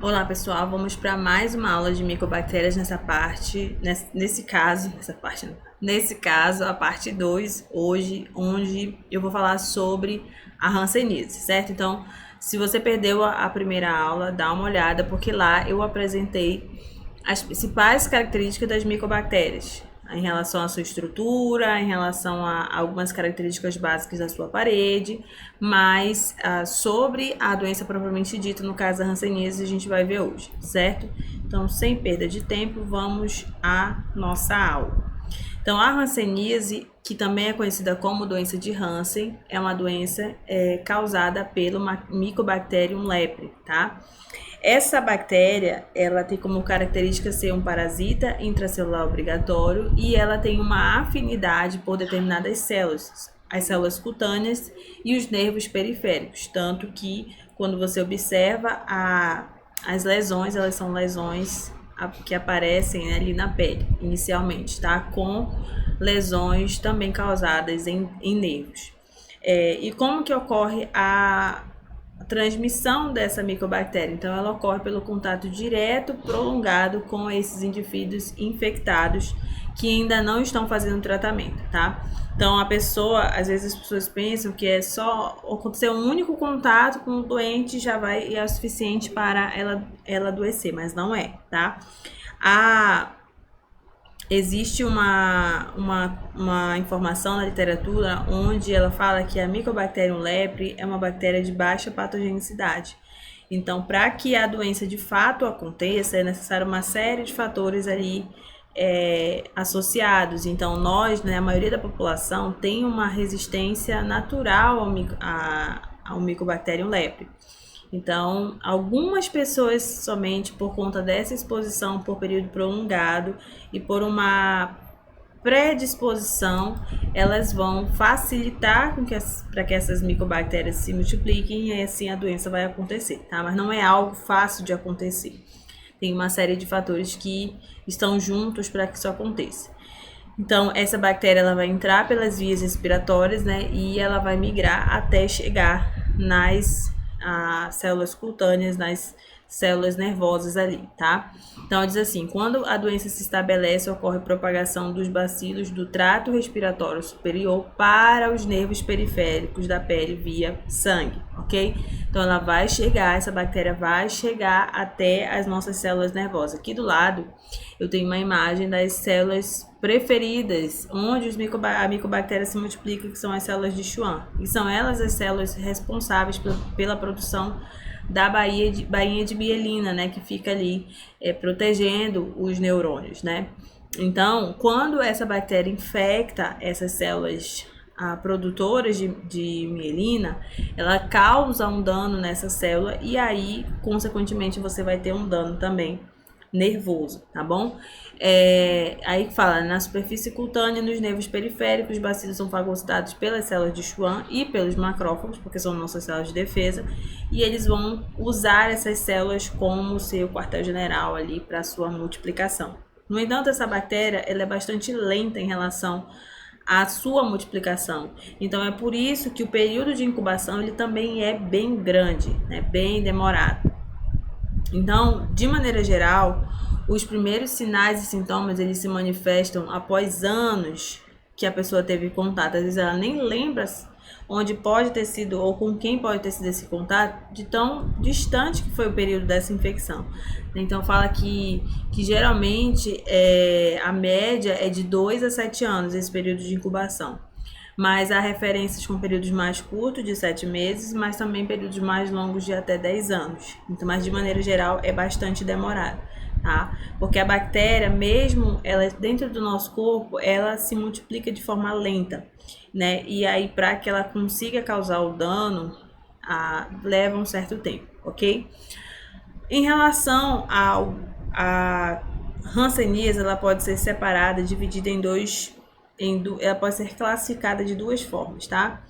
Olá pessoal, vamos para mais uma aula de micobactérias nesse caso, a parte 2, hoje, onde eu vou falar sobre a hanseníase, certo? Então, se você perdeu a primeira aula, dá uma olhada, porque lá eu apresentei as principais características das micobactérias, em relação à sua estrutura, em relação a algumas características básicas da sua parede, mas sobre a doença propriamente dita, no caso da hanseníase, a gente vai ver hoje, certo? Então, sem perda de tempo, vamos à nossa aula. Então, a hanseníase, que também é conhecida como doença de Hansen, é uma doença causada pelo Mycobacterium leprae, tá? Essa bactéria, ela tem como característica ser um parasita intracelular obrigatório e ela tem uma afinidade por determinadas células, as células cutâneas e os nervos periféricos, tanto que quando você observa as lesões, elas são lesões que aparecem ali na pele, inicialmente, tá? Com lesões também causadas em nervos. E como que ocorre a transmissão dessa micobactéria? Então, ela ocorre pelo contato direto, prolongado com esses indivíduos infectados que ainda não estão fazendo tratamento, tá? Então, às vezes as pessoas pensam que é só acontecer um único contato com o doente já é o suficiente para ela adoecer, mas não é, tá? Existe uma informação na literatura onde ela fala que a Mycobacterium leprae é uma bactéria de baixa patogenicidade. Então, para que a doença de fato aconteça, é necessário uma série de fatores ali associados. Então, a maioria da população tem uma resistência natural ao Mycobacterium leprae. Então, algumas pessoas somente por conta dessa exposição por período prolongado e por uma predisposição, elas vão facilitar para que essas micobactérias se multipliquem e assim a doença vai acontecer, tá? Mas não é algo fácil de acontecer. Tem uma série de fatores que estão juntos para que isso aconteça. Então, essa bactéria ela vai entrar pelas vias respiratórias, né? E ela vai migrar até chegar nas células cutâneas, nas células nervosas ali, tá? Então, diz assim, quando a doença se estabelece, ocorre propagação dos bacilos do trato respiratório superior para os nervos periféricos da pele via sangue, ok? Então, essa bactéria vai chegar até as nossas células nervosas. Aqui do lado, eu tenho uma imagem das células preferidas, onde a micobactéria se multiplica, que são as células de Schwann. E são elas as células responsáveis pela produção da bainha de mielina, né, que fica ali protegendo os neurônios, né? Então, quando essa bactéria infecta essas células produtoras de mielina, ela causa um dano nessa célula e aí, consequentemente, você vai ter um dano também nervoso, tá bom? Aí fala, na superfície cutânea, nos nervos periféricos, os bacilos são fagocitados pelas células de Schwann e pelos macrófagos, porque são nossas células de defesa, e eles vão usar essas células como seu quartel-general ali para sua multiplicação. No entanto, essa bactéria ela é bastante lenta em relação à sua multiplicação. Então, é por isso que o período de incubação ele também é bem grande, né? Bem demorado. Então, de maneira geral, os primeiros sinais e sintomas eles se manifestam após anos que a pessoa teve contato. Às vezes ela nem lembra onde pode ter sido ou com quem pode ter sido esse contato, de tão distante que foi o período dessa infecção. Então fala que geralmente a média é de 2 a 7 anos esse período de incubação. Mas há referências com períodos mais curtos, de 7 meses, mas também períodos mais longos de até 10 anos. Então, mas de maneira geral é bastante demorado, tá? Porque a bactéria, mesmo ela dentro do nosso corpo, ela se multiplica de forma lenta, né? E aí, para que ela consiga causar o dano, leva um certo tempo, ok? Em relação à hanseníase, ela pode ser separada, dividida ela pode ser classificada de duas formas, tá?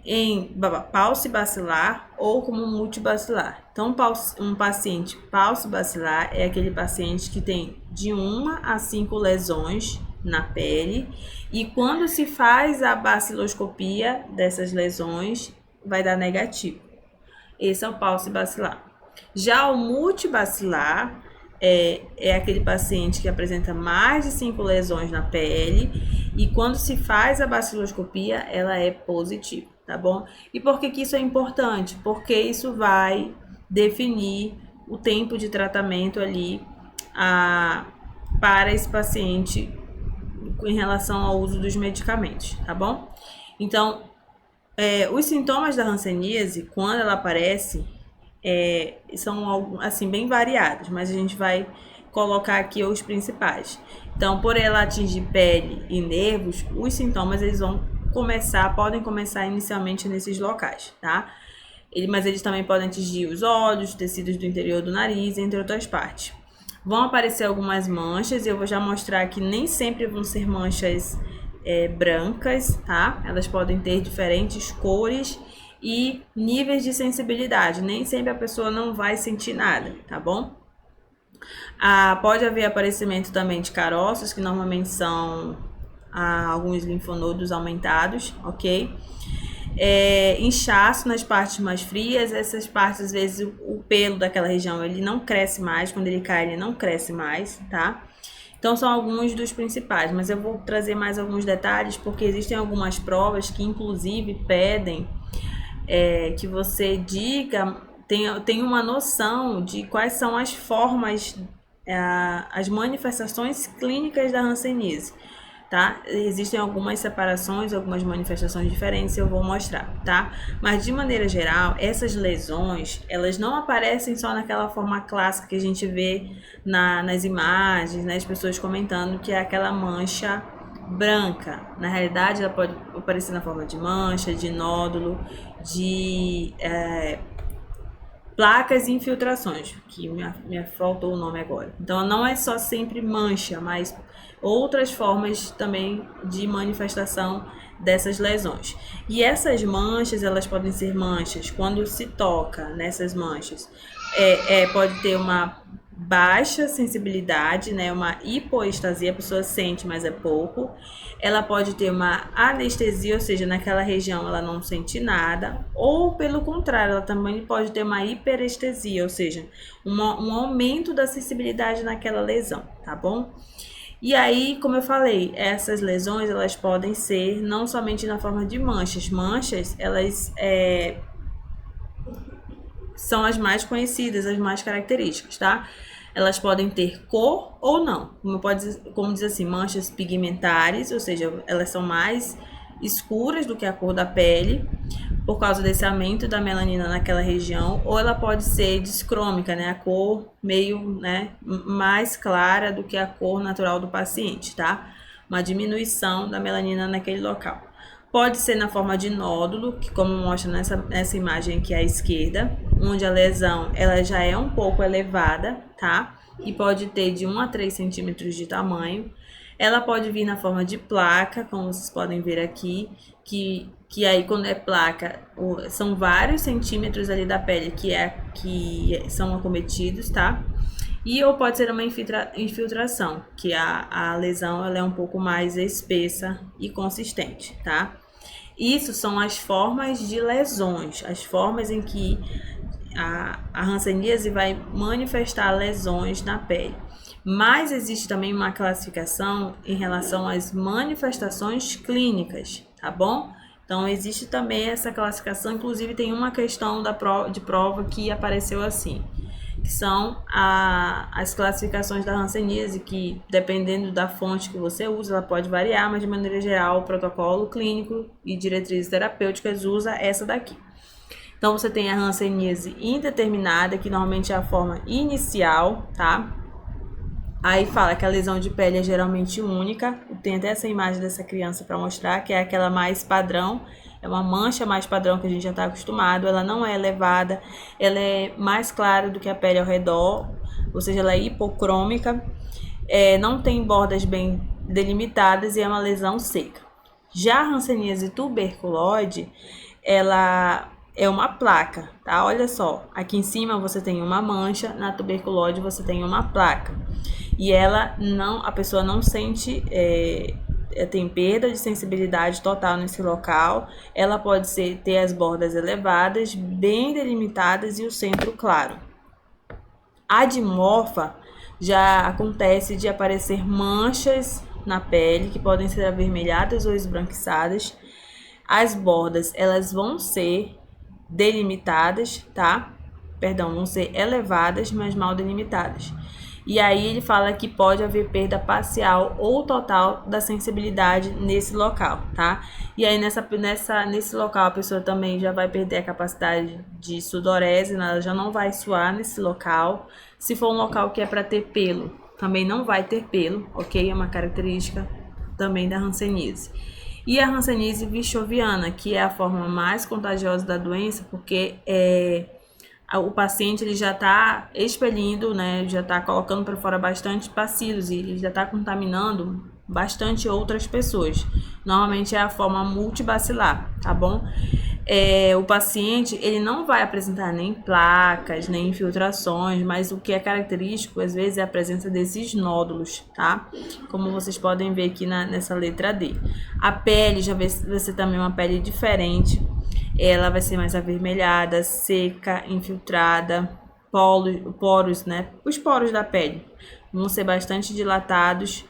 Em paucibacilar ou como multibacilar. Então, um paciente paucibacilar é aquele paciente que tem de 1 a 5 lesões na pele e quando se faz a baciloscopia dessas lesões, vai dar negativo. Esse é o paucibacilar. Já o multibacilar é aquele paciente que apresenta mais de 5 lesões na pele e quando se faz a baciloscopia, ela é positiva, tá bom? E por que isso é importante? Porque isso vai definir o tempo de tratamento ali para esse paciente em relação ao uso dos medicamentos, tá bom? Então, os sintomas da hanseníase, quando ela aparece, são assim bem variados, mas a gente vai colocar aqui os principais. Então, por ela atingir pele e nervos, os sintomas eles podem começar inicialmente nesses locais, tá? Mas eles também podem atingir os olhos, tecidos do interior do nariz, entre outras partes. Vão aparecer algumas manchas e eu vou já mostrar que nem sempre vão ser manchas brancas, tá? Elas podem ter diferentes cores e níveis de sensibilidade. Nem sempre a pessoa não vai sentir nada, tá bom? Pode haver aparecimento também de caroços, que normalmente são alguns linfonodos aumentados, ok? Inchaço nas partes mais frias, essas partes, às vezes, o pelo daquela região, ele não cresce mais, quando ele cai, ele não cresce mais, tá? Então, são alguns dos principais, mas eu vou trazer mais alguns detalhes, porque existem algumas provas que, inclusive, pedem que você diga, tenha uma noção de quais são as formas, as manifestações clínicas da hanseníase. Tá? Existem algumas separações, algumas manifestações diferentes, eu vou mostrar, tá? Mas de maneira geral, essas lesões, elas não aparecem só naquela forma clássica que a gente vê nas imagens, né? As pessoas comentando que é aquela mancha branca. Na realidade, ela pode aparecer na forma de mancha, de nódulo, de placas e infiltrações, que me faltou o nome agora. Então, não é só sempre mancha, mas outras formas também de manifestação dessas lesões. E essas manchas, elas podem ser manchas quando se toca nessas manchas. Pode ter uma baixa sensibilidade, né, uma hipoestasia, a pessoa sente, mas é pouco. Ela pode ter uma anestesia, ou seja, naquela região ela não sente nada, ou pelo contrário, ela também pode ter uma hiperestesia, ou seja, um aumento da sensibilidade naquela lesão, tá bom? E aí, como eu falei, essas lesões, elas podem ser não somente na forma de manchas. Manchas, elas são as mais conhecidas, as mais características, tá? Elas podem ter cor ou não. Como diz assim, manchas pigmentares, ou seja, elas são mais escuras do que a cor da pele, por causa desse aumento da melanina naquela região, ou ela pode ser discrômica, né? A cor meio, né, mais clara do que a cor natural do paciente, tá? Uma diminuição da melanina naquele local. Pode ser na forma de nódulo, que como mostra nessa imagem aqui à esquerda, onde a lesão ela já é um pouco elevada, tá? E pode ter de 1 a 3 centímetros de tamanho. Ela pode vir na forma de placa, como vocês podem ver aqui, que aí quando é placa, são vários centímetros ali da pele que são acometidos, tá? Ou pode ser uma infiltração, que a lesão ela é um pouco mais espessa e consistente, tá? Isso são as formas de lesões, as formas em que a hanseníase vai manifestar lesões na pele. Mas existe também uma classificação em relação às manifestações clínicas, tá bom? Então, existe também essa classificação, inclusive tem uma questão de prova que apareceu assim, que são as classificações da hanseníase, que dependendo da fonte que você usa, ela pode variar, mas de maneira geral, o protocolo clínico e diretrizes terapêuticas usa essa daqui. Então, você tem a hanseníase indeterminada, que normalmente é a forma inicial, tá? Aí fala que a lesão de pele é geralmente única. Tem até essa imagem dessa criança para mostrar, que é aquela mais padrão. É uma mancha mais padrão que a gente já está acostumado. Ela não é elevada, ela é mais clara do que a pele ao redor, ou seja, ela é hipocrômica. Não tem bordas bem delimitadas e é uma lesão seca. Já a hanseníase tuberculoide, ela é uma placa, tá? Olha só, aqui em cima você tem uma mancha, na tuberculose você tem uma placa. E a pessoa não sente, tem perda de sensibilidade total nesse local. Ela pode ter as bordas elevadas, bem delimitadas e o centro claro, A dimorfa já acontece de aparecer manchas na pele, que podem ser avermelhadas ou esbranquiçadas. As bordas, elas vão ser delimitadas, tá? Perdão, vão ser elevadas, mas mal delimitadas. E aí ele fala que pode haver perda parcial ou total da sensibilidade nesse local, tá? E aí nesse local a pessoa também já vai perder a capacidade de sudorese, ela já não vai suar nesse local. Se for um local que é para ter pelo, também não vai ter pelo, ok? É uma característica também da hanseníase. E a hanseníase vichoviana, que é a forma mais contagiosa da doença, porque o paciente ele já está expelindo, né, já está colocando para fora bastante bacilos e ele já está contaminando bastante outras pessoas. Normalmente é a forma multibacilar, tá bom? O paciente ele não vai apresentar nem placas, nem infiltrações, mas o que é característico às vezes é a presença desses nódulos, tá? Como vocês podem ver aqui nessa letra D. A pele já vai ser também uma pele diferente. Ela vai ser mais avermelhada, seca, infiltrada, poros, né? Os poros da pele vão ser bastante dilatados.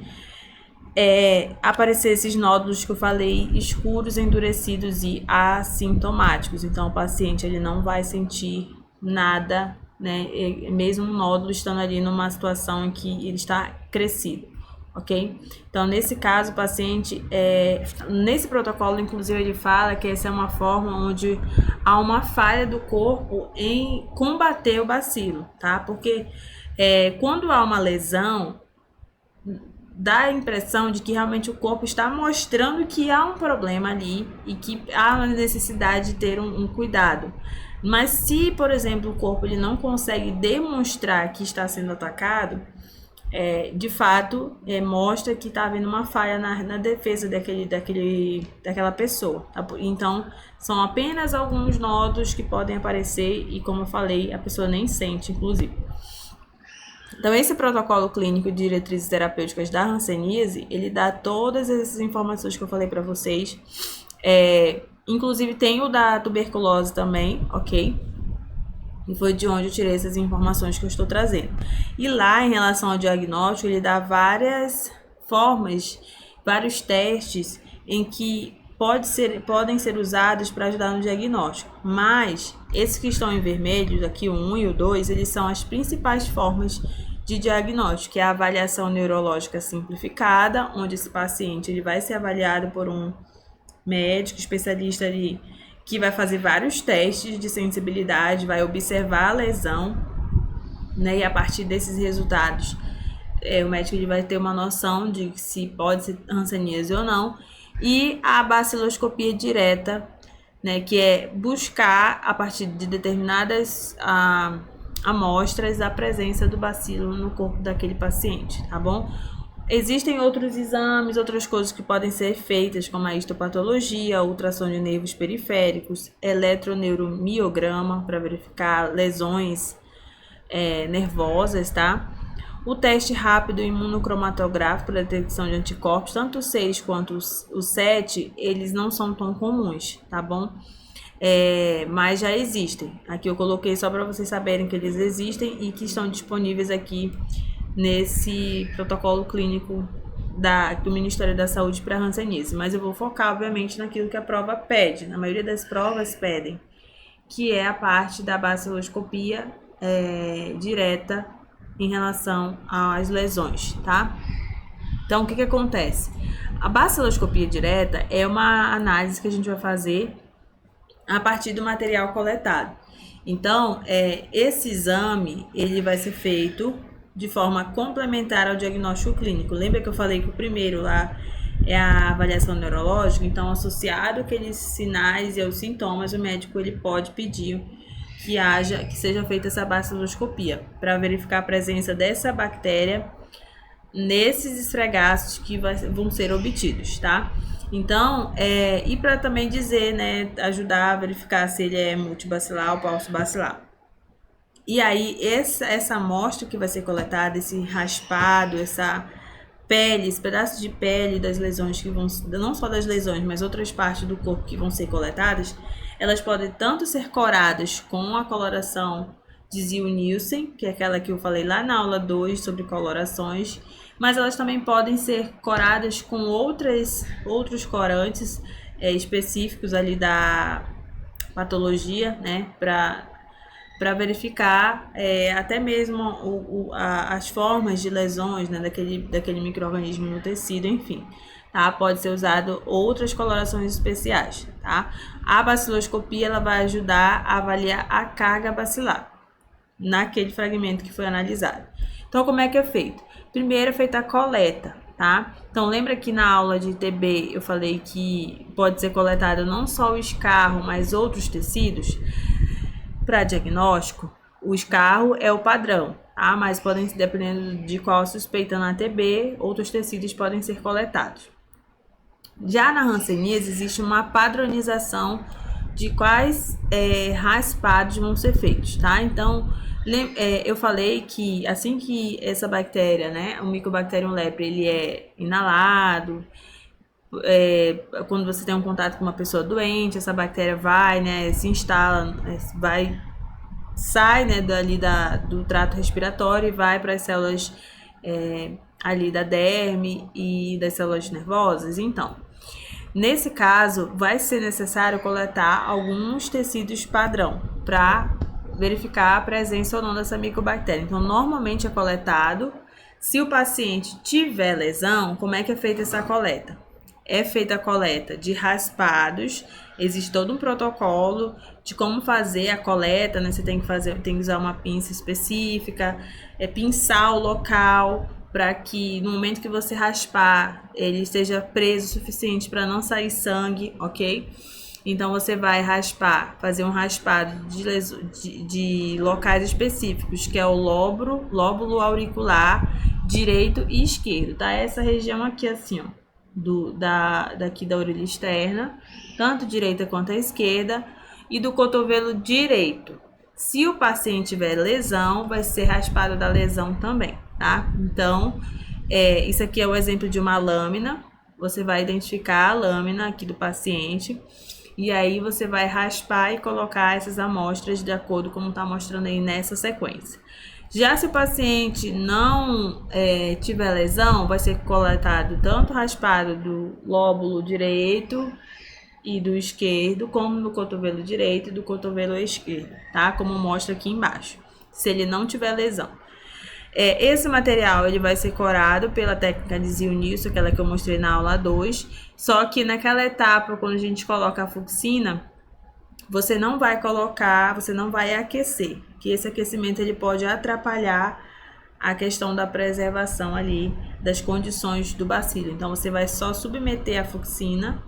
Aparecer esses nódulos que eu falei, escuros, endurecidos e assintomáticos. Então, o paciente ele não vai sentir nada, né? Mesmo o nódulo estando ali numa situação em que ele está crescido. Ok? Então, nesse caso, o paciente, nesse protocolo, inclusive, ele fala que essa é uma forma onde há uma falha do corpo em combater o bacilo, tá? Porque quando há uma lesão, dá a impressão de que realmente o corpo está mostrando que há um problema ali e que há uma necessidade de ter um cuidado. Mas se, por exemplo, o corpo ele não consegue demonstrar que está sendo atacado, de fato, mostra que está havendo uma falha na defesa daquela pessoa. Tá? Então, são apenas alguns nódulos que podem aparecer e, como eu falei, a pessoa nem sente, inclusive. Então, esse protocolo clínico de diretrizes terapêuticas da hanseníase, ele dá todas essas informações que eu falei para vocês. Inclusive, tem o da tuberculose também, ok? E foi de onde eu tirei essas informações que eu estou trazendo. E lá, em relação ao diagnóstico, ele dá várias formas, vários testes em que podem ser usados para ajudar no diagnóstico. Mas, esses que estão em vermelho, aqui o 1 e o 2, eles são as principais formas de diagnóstico, que é a avaliação neurológica simplificada, onde esse paciente ele vai ser avaliado por um médico especialista ali, que vai fazer vários testes de sensibilidade, vai observar a lesão, né? E a partir desses resultados, o médico ele vai ter uma noção de se pode ser hanseníase ou não. E a baciloscopia direta, né? Que é buscar, a partir de determinadas amostras, a presença do bacilo no corpo daquele paciente, tá bom? Existem outros exames, outras coisas que podem ser feitas, como a histopatologia, ultrassom de nervos periféricos, eletroneuromiograma para verificar lesões nervosas, tá? O teste rápido imunocromatográfico para detecção de anticorpos, tanto o 6 quanto o 7, eles não são tão comuns, tá bom? Mas já existem. Aqui eu coloquei só para vocês saberem que eles existem e que estão disponíveis aqui nesse protocolo clínico do Ministério da Saúde para hanseníase, mas eu vou focar, obviamente, naquilo que a prova pede. Na maioria das provas pedem, que é a parte da baciloscopia direta em relação às lesões, tá? Então, o que acontece? A baciloscopia direta é uma análise que a gente vai fazer a partir do material coletado. Então, esse exame, ele vai ser feito de forma complementar ao diagnóstico clínico. Lembra que eu falei que o primeiro lá é a avaliação neurológica? Então, associado àqueles sinais e aos sintomas, o médico ele pode pedir que seja feita essa baciloscopia para verificar a presença dessa bactéria nesses esfregaços que vão ser obtidos, tá? Então, e para também dizer, né, ajudar a verificar se ele é multibacilar ou falso-bacilar. E aí, essa amostra que vai ser coletada, esse raspado, essa pele, esse pedaço de pele das lesões que vão, não só das lesões, mas outras partes do corpo que vão ser coletadas, elas podem tanto ser coradas com a coloração de Ziehl-Neelsen, que é aquela que eu falei lá na aula 2 sobre colorações, mas elas também podem ser coradas com outros corantes específicos ali da patologia, né, para verificar até mesmo as formas de lesões, né, daquele micro-organismo no tecido, enfim. Tá? Pode ser usado outras colorações especiais. Tá? A baciloscopia ela vai ajudar a avaliar a carga bacilar naquele fragmento que foi analisado. Então, como é que é feito? Primeiro é feita a coleta, tá? Então, lembra que na aula de TB eu falei que pode ser coletado não só o escarro, mas outros tecidos? Para diagnóstico, o escarro é o padrão, tá? Mas podem, dependendo de qual suspeita na TB, outros tecidos podem ser coletados. Já na hanseníase, existe uma padronização de quais raspados vão ser feitos, tá? Então, eu falei que assim que essa bactéria, né, o Mycobacterium leprae, ele é inalado, quando você tem um contato com uma pessoa doente, essa bactéria vai, né, se instala, sai, né, do trato respiratório e vai para as células ali da derme e das células nervosas. Então, nesse caso, vai ser necessário coletar alguns tecidos padrão para verificar a presença ou não dessa micobactéria. Então, normalmente é coletado. Se o paciente tiver lesão, como é que é feita essa coleta? É feita a coleta de raspados, existe todo um protocolo de como fazer a coleta, né? Você tem que usar uma pinça específica, pinçar o local para que no momento que você raspar, ele esteja preso o suficiente para não sair sangue, ok? Então você vai fazer um raspado de locais específicos, que é o lóbulo auricular direito e esquerdo, tá? Essa região aqui assim, ó. Daqui da orelha externa, tanto direita quanto a esquerda, e do cotovelo direito. Se o paciente tiver lesão, vai ser raspado da lesão também, tá? Então, isso aqui é o exemplo de uma lâmina. Você vai identificar a lâmina aqui do paciente, e aí você vai raspar e colocar essas amostras de acordo com como está mostrando aí nessa sequência. Já se o paciente não tiver lesão, vai ser coletado tanto raspado do lóbulo direito e do esquerdo, como do cotovelo direito e do cotovelo esquerdo, tá? Como mostra aqui embaixo, se ele não tiver lesão. Esse material ele vai ser corado pela técnica de Ziehl-Neelsen, aquela que eu mostrei na aula 2, só que naquela etapa, quando a gente coloca a fucsina, você não vai aquecer, que esse aquecimento ele pode atrapalhar a questão da preservação ali das condições do bacilo. Então, você vai só submeter a fucsina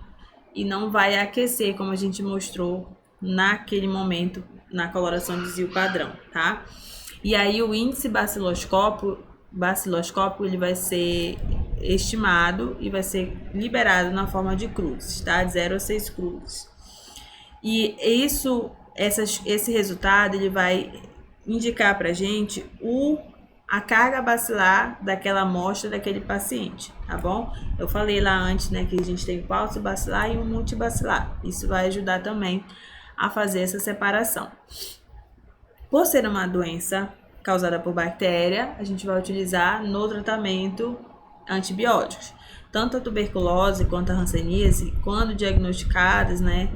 e não vai aquecer, como a gente mostrou naquele momento na coloração de Ziehl padrão, tá? E aí, o índice baciloscópico ele vai ser estimado e vai ser liberado na forma de cruzes, tá? De 0 a 6 cruzes. E esse resultado ele vai indicar para a gente a carga bacilar daquela amostra daquele paciente, tá bom? Eu falei lá antes, né, que a gente tem pauci bacilar e um multibacilar. Isso vai ajudar também a fazer essa separação. Por ser uma doença causada por bactéria, a gente vai utilizar no tratamento antibióticos. Tanto a tuberculose quanto a hanseníase, quando diagnosticadas, né,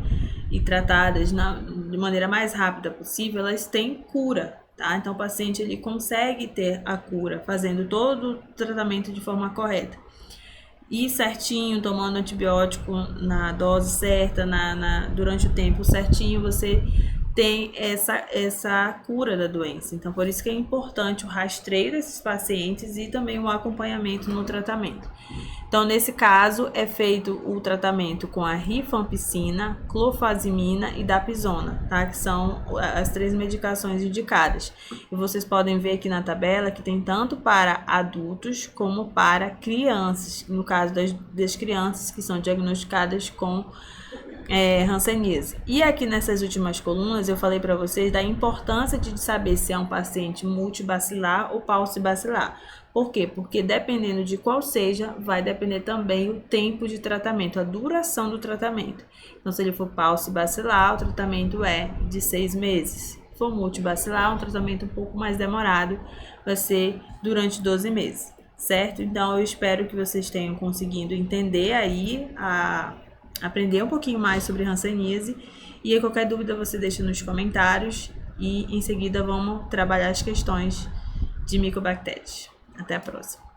e tratadas de maneira mais rápida possível, elas têm cura, tá? Então, o paciente ele consegue ter a cura fazendo todo o tratamento de forma correta. E certinho, tomando antibiótico na dose certa, durante o tempo certinho, você tem essa cura da doença. Então, por isso que é importante o rastreio desses pacientes e também o acompanhamento no tratamento. Então, nesse caso, é feito o tratamento com a rifampicina, clofazimina e dapizona, tá? Que são as 3 medicações indicadas. E vocês podem ver aqui na tabela que tem tanto para adultos como para crianças, no caso das crianças que são diagnosticadas com hanseníase. E aqui nessas últimas colunas eu falei para vocês da importância de saber se é um paciente multibacilar ou paucibacilar. Por quê? Porque dependendo de qual seja, vai depender também o tempo de tratamento, a duração do tratamento. Então, se ele for paucibacilar, o tratamento é de 6 meses. for multibacilar, um tratamento um pouco mais demorado vai ser durante 12 meses, certo? Então, eu espero que vocês tenham conseguido entender aí, aprender um pouquinho mais sobre hanseníase. E aí, qualquer dúvida você deixa nos comentários e em seguida vamos trabalhar as questões de micobactérias. Até a próxima!